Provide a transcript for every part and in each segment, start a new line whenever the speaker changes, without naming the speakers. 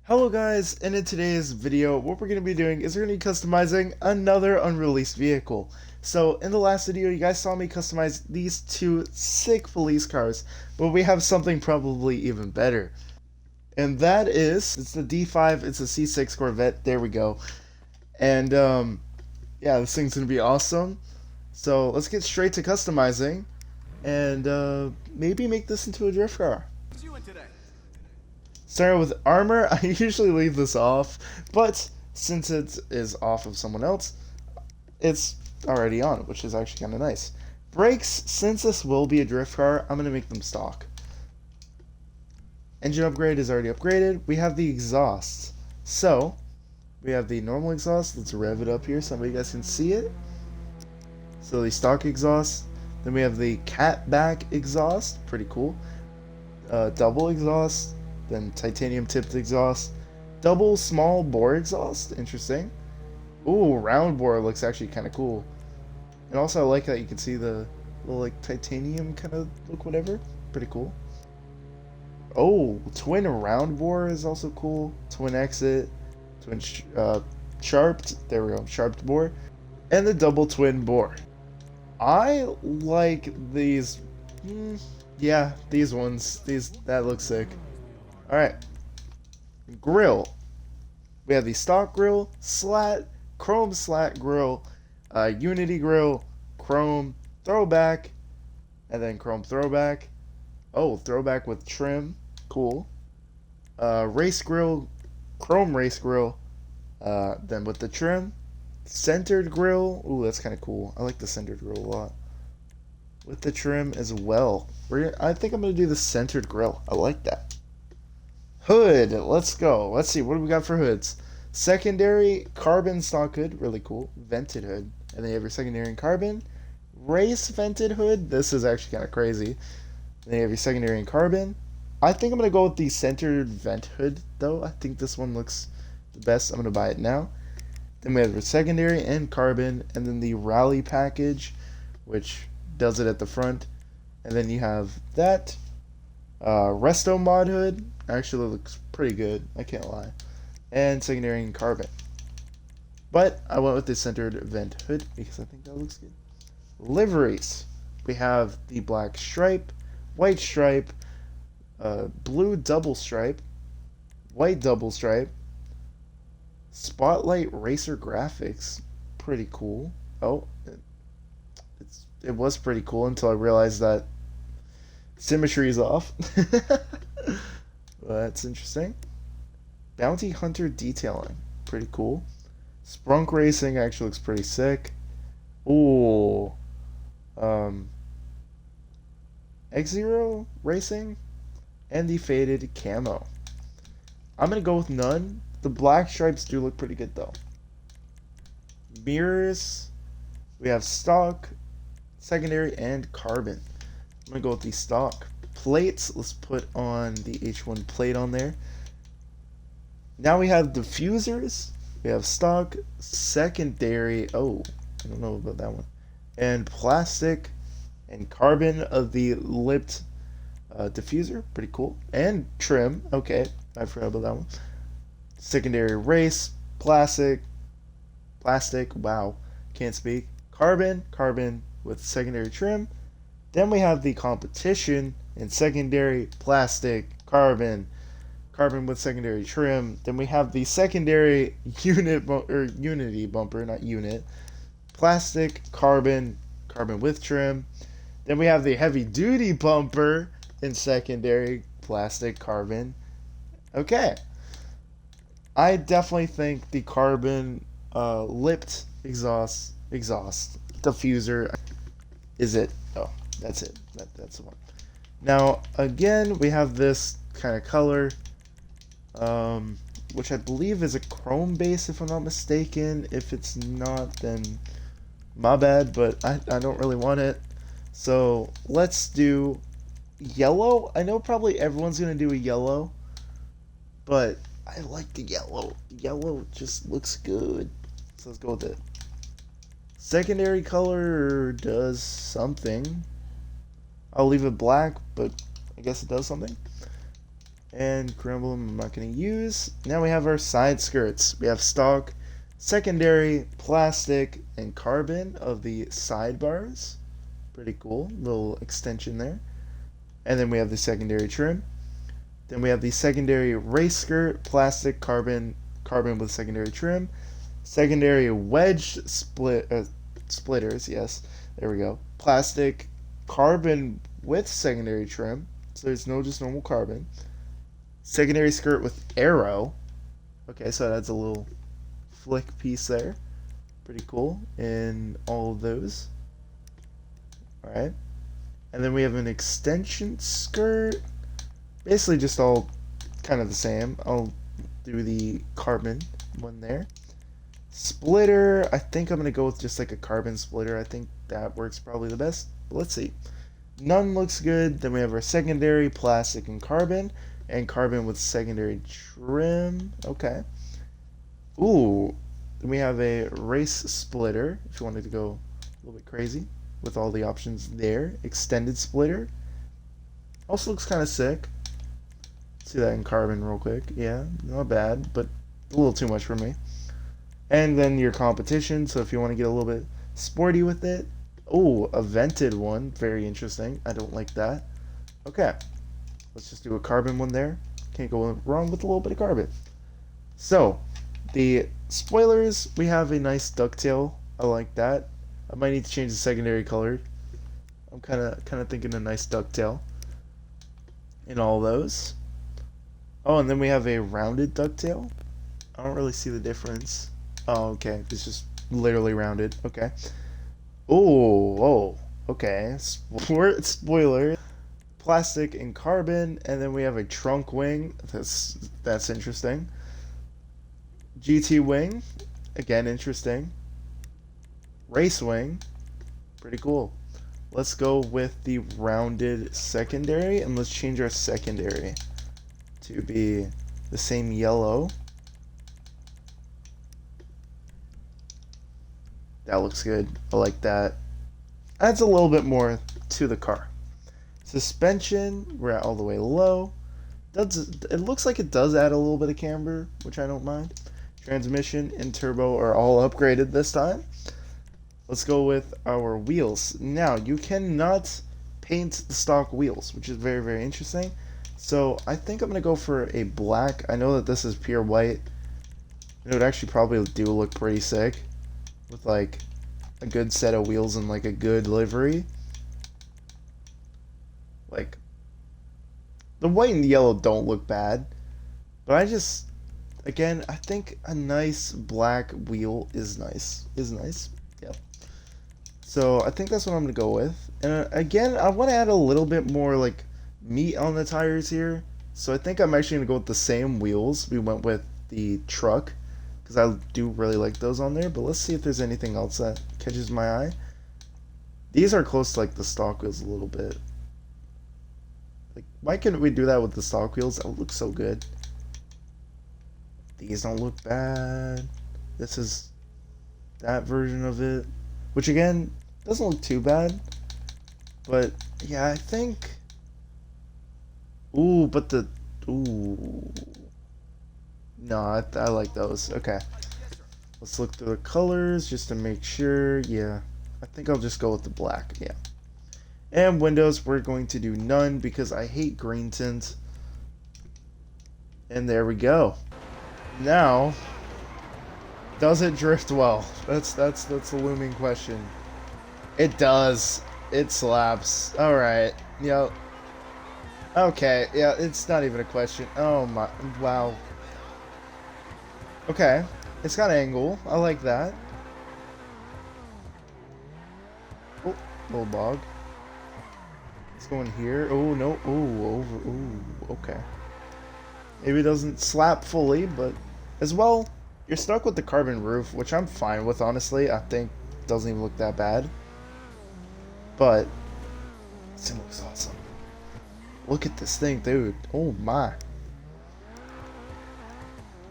Hello guys, and in today's video, what we're going to be doing is we're going to be customizing another unreleased vehicle. So, in the last video, you guys saw me customize these two sick police cars, but we have something probably even better. And that is, it's the D5, it's a C6 Corvette, there we go. And, yeah, this thing's going to be awesome. So, let's get straight to customizing, and, maybe make this into a drift car. Starting with armor, I usually leave this off, but since it is off of someone else, it's already on, which is actually kind of nice. Brakes, since this will be a drift car, I'm going to make them stock. Engine upgrade is already upgraded. We have the exhaust. So, we have the normal exhaust. Let's rev it up here so you guys can see it. So the stock exhaust. Then we have the cat back exhaust. Pretty cool. Double exhaust. Then titanium tipped exhaust. Double small bore exhaust. Interesting. Ooh, round bore looks actually kind of cool. And also I like that you can see the little like titanium kind of look, whatever. Pretty cool. Oh, twin round bore is also cool. Twin exit. Twin sharped. There we go. Sharped bore. And the double twin bore. I like these. Yeah, these ones. That looks sick. Alright, grill. We have the stock grill, slat, chrome slat grill, unity grill, chrome throwback, and then chrome throwback. Oh, throwback with trim, cool. Race grill, chrome race grill, then with the trim, centered grill. Ooh, that's kind of cool. I like the centered grill a lot. With the trim as well. I think I'm going to do the centered grill. I like that. Hood, let's go. Let's see, what do we got for hoods? Secondary carbon stock hood, really cool. Vented hood, and then you have your secondary in carbon. Race vented hood, this is actually kind of crazy. And then you have your secondary in carbon. I think I'm going to go with the centered vent hood, though. I think this one looks the best. I'm going to buy it now. Then we have the secondary and carbon, and then the rally package, which does it at the front. And then you have that. Resto mod hood actually looks pretty good, I can't lie. And secondary in carbon. But I went with the centered vent hood because I think that looks good. Liveries. We have the black stripe, white stripe, blue double stripe, white double stripe, spotlight racer graphics. Pretty cool. Oh, it was pretty cool until I realized that symmetry is off. That's interesting. Bounty Hunter detailing. Pretty cool. Sprunk Racing actually looks pretty sick. Ooh. X-Zero Racing. And the faded camo. I'm going to go with none. The black stripes do look pretty good though. Mirrors. We have stock, secondary, and carbon. I'm going to go with the stock. Plates, let's put on the H1 plate on there. Now we have diffusers. We have stock, secondary. Oh, I don't know about that one. And plastic and carbon of the lipped diffuser. Pretty cool. And trim. Okay, I forgot about that one. Secondary race, plastic. Wow, can't speak. Carbon with secondary trim. Then we have the competition in secondary plastic, carbon with secondary trim. Then we have the secondary unity bumper, not unit, plastic, carbon with trim. Then we have the heavy duty bumper in secondary plastic, carbon. Okay, I definitely think the carbon lipped exhaust diffuser is it. Oh, that's it. That's the one. Now, again, we have this kind of color, which I believe is a chrome base, if I'm not mistaken. If it's not, then my bad, but I don't really want it. So, let's do yellow. I know probably everyone's going to do a yellow, but I like the yellow. Yellow just looks good. So, let's go with it. Secondary color does something. I'll leave it black, but I guess it does something. And crumble I'm not going to use. Now we have our side skirts. We have stock, secondary, plastic, and carbon of the sidebars. Pretty cool. Little extension there. And then we have the secondary trim. Then we have the secondary race skirt, plastic, carbon with secondary trim. Secondary wedge splitters, yes. There we go. Plastic, carbon with secondary trim. So there's no just normal carbon. Secondary skirt with arrow. Okay, so that's a little flick piece there. Pretty cool in all of those. Alright. And then we have an extension skirt. Basically just all kind of the same. I'll do the carbon one there. Splitter, I think I'm going to go with just like a carbon splitter. I think that works probably the best. But let's see. None looks good. Then we have our secondary, plastic, and carbon with secondary trim. Okay. Ooh. Then we have a race splitter, if you wanted to go a little bit crazy with all the options there. Extended splitter. Also looks kind of sick. See that in carbon real quick. Yeah, not bad, but a little too much for me. And then your competition, so if you want to get a little bit sporty with it. Oh, a vented one. Very interesting. I don't like that. Okay. Let's just do a carbon one there. Can't go wrong with a little bit of carbon. So, the spoilers, we have a nice ducktail. I like that. I might need to change the secondary color. I'm kind of thinking a nice ducktail in all those. Oh, and then we have a rounded ducktail. I don't really see the difference. Oh, okay. It's just literally rounded. Okay. Oh, okay. Spoiler. Plastic and carbon, and then we have a trunk wing. That's interesting. GT wing, again interesting. Race wing, pretty cool. Let's go with the rounded secondary, and let's change our secondary to be the same yellow. That looks good. I like that. Adds a little bit more to the car. Suspension, we're at all the way low. It looks like it does add a little bit of camber, which I don't mind. Transmission and turbo are all upgraded this time. Let's go with our wheels. Now, you cannot paint the stock wheels, which is very, very interesting. So I think I'm going to go for a black. I know that this is pure white. It would actually probably do look pretty sick with like a good set of wheels and like a good livery. Like, the white and yellow don't look bad, but I just, again, I think a nice black wheel is nice. Yeah. So I think that's what I'm gonna go with. And again, I want to add a little bit more like meat on the tires here. So I think I'm actually gonna go with the same wheels we went with the truck, because I do really like those on there. But let's see if there's anything else that catches my eye. These are close to like the stock wheels a little bit. Like, why couldn't we do that with the stock wheels? That would look so good. These don't look bad. This is that version of it, which again doesn't look too bad. But yeah, I think. Ooh, but the ooh. No, I like those. Okay, let's look through the colors just to make sure. Yeah, I think I'll just go with the black. Yeah. And windows, we're going to do none because I hate green tint. And there we go. Now, does it drift well? That's the looming question. It does. It slaps. All right. Yep. Okay. Yeah, it's not even a question. Oh my! Wow. Okay. It's got angle. I like that. Oh, little bog. Let's go in here. Oh, no. Oh, over. Ooh, okay. Maybe it doesn't slap fully, but as well, you're stuck with the carbon roof, which I'm fine with, honestly. I think it doesn't even look that bad. But this thing looks awesome. Look at this thing, dude. Oh, my.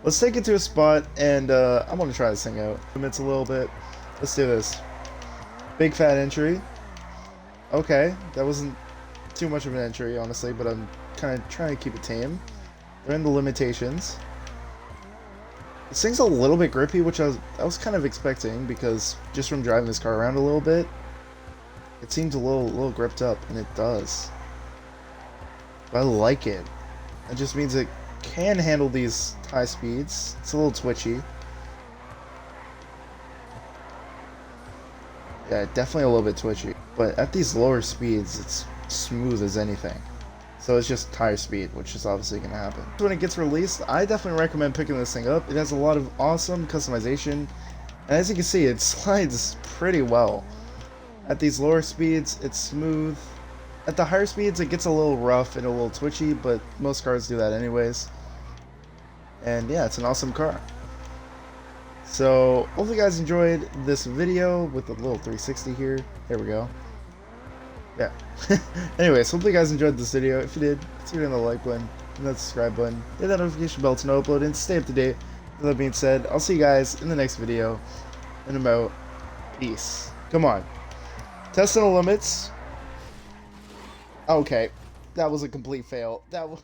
Let's take it to a spot, and I'm going to try this thing out. It's a little bit. Let's do this. Big fat entry. Okay, that wasn't too much of an entry, honestly, but I'm kind of trying to keep it tame. They're in the limitations. This thing's a little bit grippy, which I was kind of expecting, because just from driving this car around a little bit, it seems a little gripped up, and it does. But I like it. It just means it can handle these high speeds. It's a little twitchy. Yeah, definitely a little bit twitchy. But at these lower speeds, it's smooth as anything. So it's just tire speed, which is obviously going to happen. When it gets released, I definitely recommend picking this thing up. It has a lot of awesome customization. And as you can see, it slides pretty well. At these lower speeds, it's smooth. At the higher speeds, it gets a little rough and a little twitchy, but most cars do that anyways. And yeah, it's an awesome car. So, hopefully you guys enjoyed this video with a little 360 here. There we go. Yeah. Anyways, hopefully you guys enjoyed this video. If you did, consider hitting the like button and that subscribe button. Hit that notification bell to know upload and stay up to date. With that being said, I'll see you guys in the next video. And about peace. Come on. Testing the limits. Okay. That was a complete fail. That was